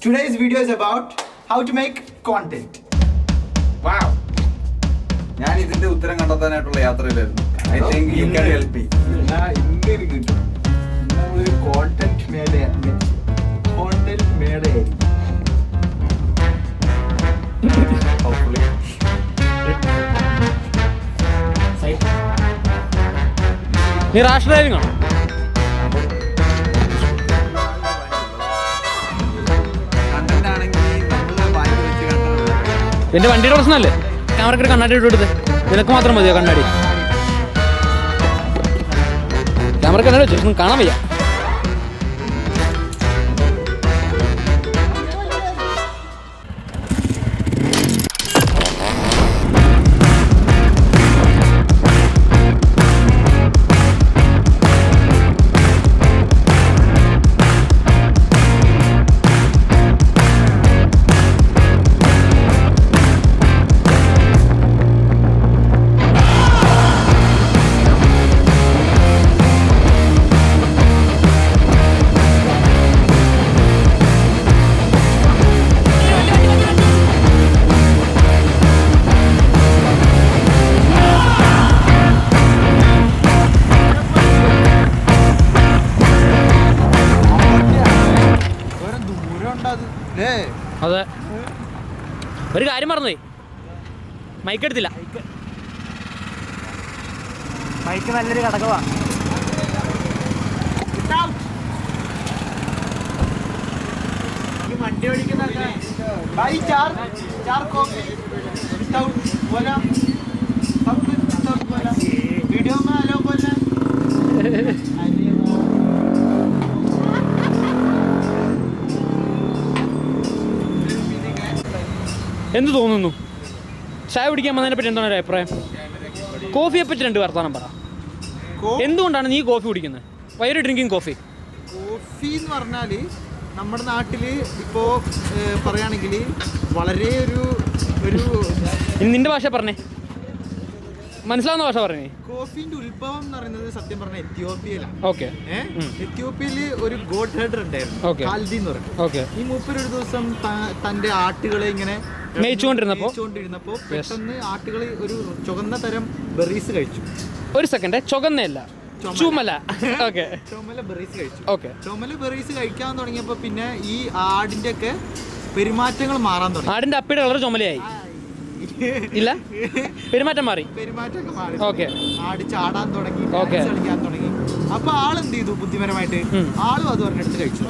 Today's video is about how to make content. Wow. ഞാൻ ഇതിന്റെ ഉത്തരം കണ്ടെത്താനായിട്ടുള്ള യാത്രയിലായിരുന്നു. I think you can help me. ഇങ്ങനെ കിട്ടും. ഒരു കോണ്ടന്റ് മേടയായിരിക്കും. Hopefully. നീ റാഷ് ഡ്രൈവിംഗ് ആണോ? കണ്ടന്റ് ആണെങ്കിൽ നമ്മള് വാങ്ങി വെച്ച് കണ്ടത്. എന്റെ വണ്ടിയുടെ പ്രശ്നമല്ലേ? ക്യാമറക്ക് കണ്ണാടി ഇട്ട് കൊടുത്ത് നിനക്ക് മാത്രം മതിയോ കണ്ണാടി? ക്യാമറ കണ്ണാടി വെച്ചു കാണാൻ വയ്യ. അതെ, ഒരു കാര്യം മറന്നുപോയി, മൈക്ക് എടുത്തില്ല. മൈക്ക് നല്ലൊരു ഘടകമാ. വണ്ടി ഓടിക്കുന്ന വീഡിയോ എന്ത് തോന്നുന്നു? ചായ കുടിക്കാൻ വന്നതിനെ പറ്റി എന്താണ് ഒരു അഭിപ്രായം? കോഫിയെ പറ്റി രണ്ട് വർത്താനം പറ. എന്തുകൊണ്ടാണ് നീ കോഫി കുടിക്കുന്നത്? Why are you drinking coffee? Coffee എന്ന് പറഞ്ഞാൽ നമ്മുടെ നാട്ടിൽ ഇപ്പോൾ പറയുകയാണെങ്കിൽ വളരെ ഒരു നിന്റെ ഭാഷ പറഞ്ഞേ, മനസ്സിലാവുന്ന ഭാഷ പറഞ്ഞേ. കോഫിന്റെ ഉത്ഭവം എന്ന് പറയുന്നത് സത്യം പറഞ്ഞ എത്യോപ്യയിലാണ്. ഓക്കെ. എത്യോപ്യയിൽ ഒരു ഗോഡ് ഹെഡർ ഉണ്ടായിരുന്നു, കാൽദി എന്ന് പറയും. ഓക്കെ. ഈ മൂപ്പര് ഒരു ദിവസം തന്റെ ആട്ടുകളെ ഇങ്ങനെ മേയിച്ചുകൊണ്ടിരുന്നപ്പോ പെട്ടെന്ന് ആട്ടുകൾ ഒരു ചുവന്ന തരം ബെറീസ് കഴിച്ചു. ഒരു സെക്കൻഡ്, ചുവന്നല്ല, ചുമല. ഓക്കെ. ചുമല ബെറീസ് കഴിച്ചു. ഓക്കെ. ചുമല ബെറീസ് കഴിക്കാൻ തുടങ്ങിയപ്പോ പിന്നെ ഈ ആടിന്റെ ഒക്കെ പെരുമാറ്റങ്ങൾ മാറാൻ തുടങ്ങി. ആടിന്റെ അപ്പിയുടെ കളർ ചുമലയായി ഇല്ല, പെരുമാറ്റം മാറി. പെരുമാറ്റമൊക്കെ മാറി. ഓക്കെ. ആട് ചാടാൻ തുടങ്ങി, ഓക്കെ, കളിക്കാൻ തുടങ്ങി. അപ്പൊ ആളെന്ത് ചെയ്തു? ബുദ്ധിപരമായിട്ട് ആളും അത് പറഞ്ഞെടുത്ത് കഴിച്ചു.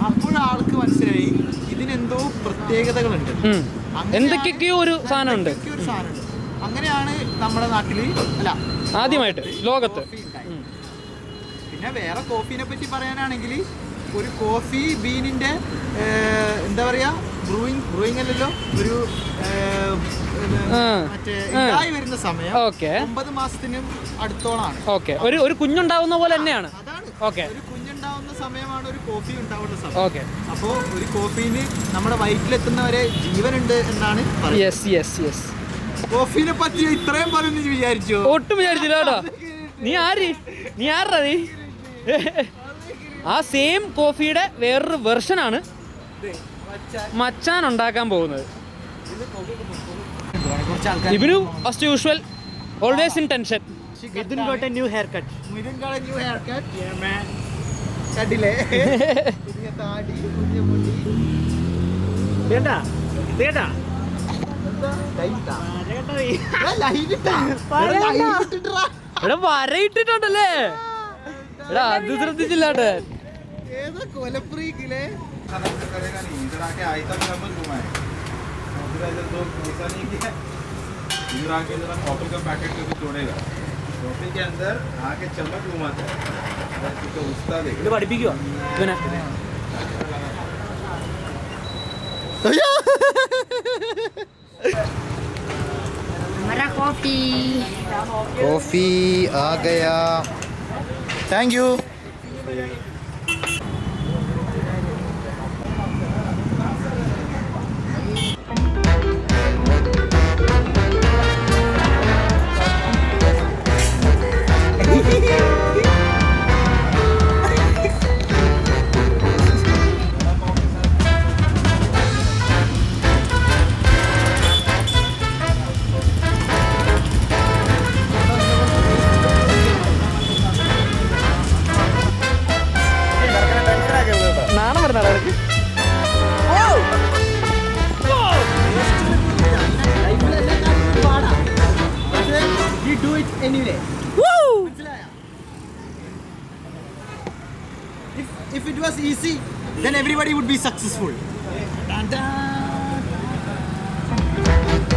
അപ്പോഴാൾക്ക് മനസ്സിലായി ഇതിനെന്തോ പ്രത്യേകതകളുണ്ട്, എന്തൊക്കെയോ ഒരു സാധനമുണ്ട്. അങ്ങനെയാണ് നമ്മുടെ നാട്ടില് അല്ല ആദ്യമായിട്ട് ലോകത്ത്. പിന്നെ വേറെ കോഫീനെ പറ്റി പറയാനാണെങ്കിൽ ഒരു കോഫി ബീനിന്റെ എന്താ പറയാ, ബ്രൂയിങ് അല്ലല്ലോ, ഒരു മറ്റേ ഇതായി വരുന്ന സമയം 9 മാസത്തിനും അടുത്തോളാണ്. ഓക്കെ. ഒരു കുഞ്ഞുണ്ടാവുന്ന പോലെ തന്നെയാണ്. അതാണ്. ഓക്കെ. ഒരു കുഞ്ഞുണ്ടാവുന്ന സമയമാണ് ഒരു കോഫി ഉണ്ടാവുന്ന സമയം. ഓക്കെ. അപ്പോൾ ഒരു കോഫീന് നമ്മുടെ വയറ്റിലെത്തുന്നവരെ ജീവനുണ്ട് എന്നാണ് പറയുന്നത്. Yes yes yes. കോഫീനെ പറ്റി ഇത്രയും പറയുന്നു വിചാരിച്ചോ? ഒട്ടും വിചാരിച്ചില്ല കേട്ടോ. നീ ആരാ നീ? ആ സെയിം കോഫിയുടെ വേറൊരു വെർഷനാണ് മച്ചാൻ ഉണ്ടാക്കാൻ പോകുന്നത്. ഇവനു as usual always in tension. Midun got a new haircut. Yeah man. കണ്ടില്ലേ? പുതിയ താടി, പുതിയ മുടി. ഇതേട്ടാ എന്താ? ലൈറ്റാ. ലൈറ്റ് ഇട്ടാ. ഇവിടെ വരയിട്ടിട്ടുണ്ടല്ലേ? എടാ അത് ശ്രദ്ധിച്ചില്ലാട്ടെ. ഏതോ കൊലപ്രീക്കിലെ इधर आके आई तक नंबर घुमाए उधर इधर तो पैसा नहीं किया इधर आके जरा कॉफी का पैकेट करके तोड़ेगा कॉफी के अंदर आके चम्मच घुमाता है तो उस्ताद है ഇത് പഠിപ്പിക്കുവാ ഇവനെ. हमारा कॉफी आ गया. Thank you. We do it anyway. If it was easy, then everybody would be successful.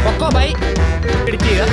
പൊക്കോ ബൈ എഡിറ്റ് ചെയ്യുക.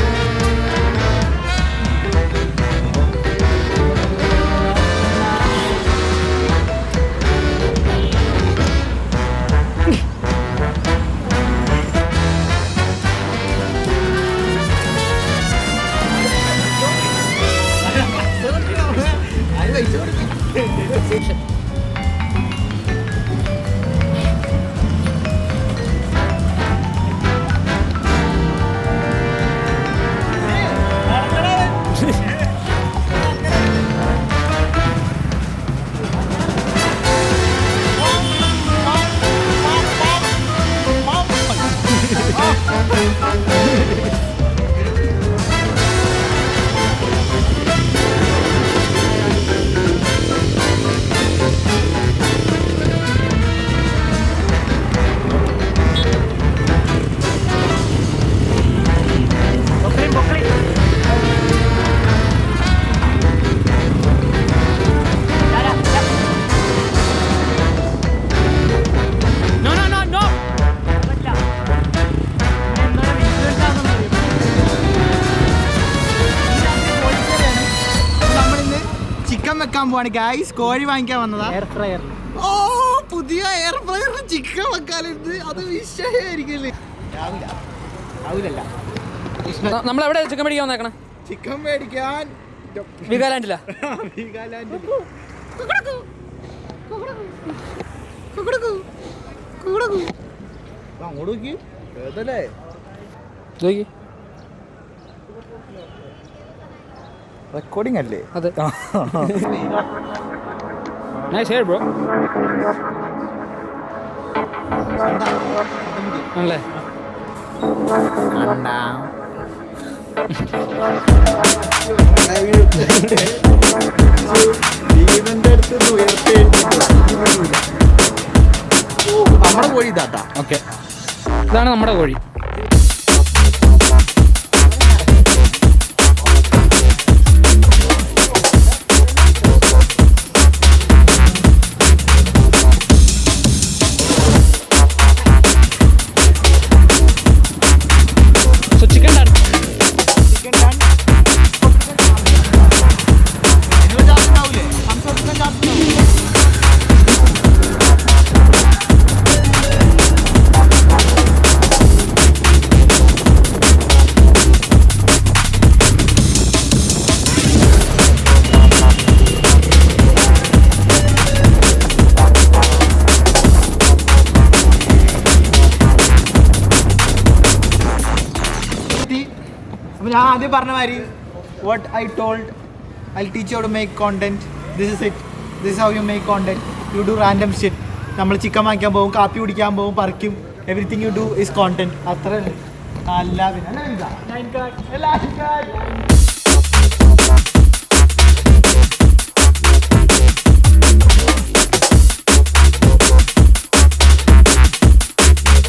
ചിക്കൻ വെക്കാൻ പോവാണ് ഗൈസ്. കോഴി വാങ്ങിക്കാൻ വന്നതാ. Air fryer. ഓ, പുതിയ എയർ ഫ്രയറിൽ ചിക്കൻ വെക്കാനുണ്ട്. അത് വിഷയമായിരിക്കില്ലേ? നമ്മളെവിടെ ചിക്കൻ മേടിക്കാൻ വന്നേക്കണേ? ചിക്കൻ മേടിക്കാൻ വികാലാൻഡില്ല. അങ്ങോട്ട് നോക്കി ഏതല്ലേ റെക്കോർഡിംഗ് അല്ലേ? അതെ. Nice hair bro. ആണല്ലേ? നമ്മുടെ കോഴി ഇതാട്ടാ. ഓക്കെ, ഇതാണ് നമ്മുടെ കോഴി. അപ്പോൾ ഞാൻ ആദ്യം പറഞ്ഞ മാതിരി what I told, I'll teach you how to make content. This is it. This is how you make content. You do random shit. നമ്മൾ ചിക്കൻ വാങ്ങിക്കാൻ പോകും, കാപ്പി കുടിക്കാൻ പോകും, പറിക്കും. Everything you do is content. അത്ര അല്ല പിന്നെ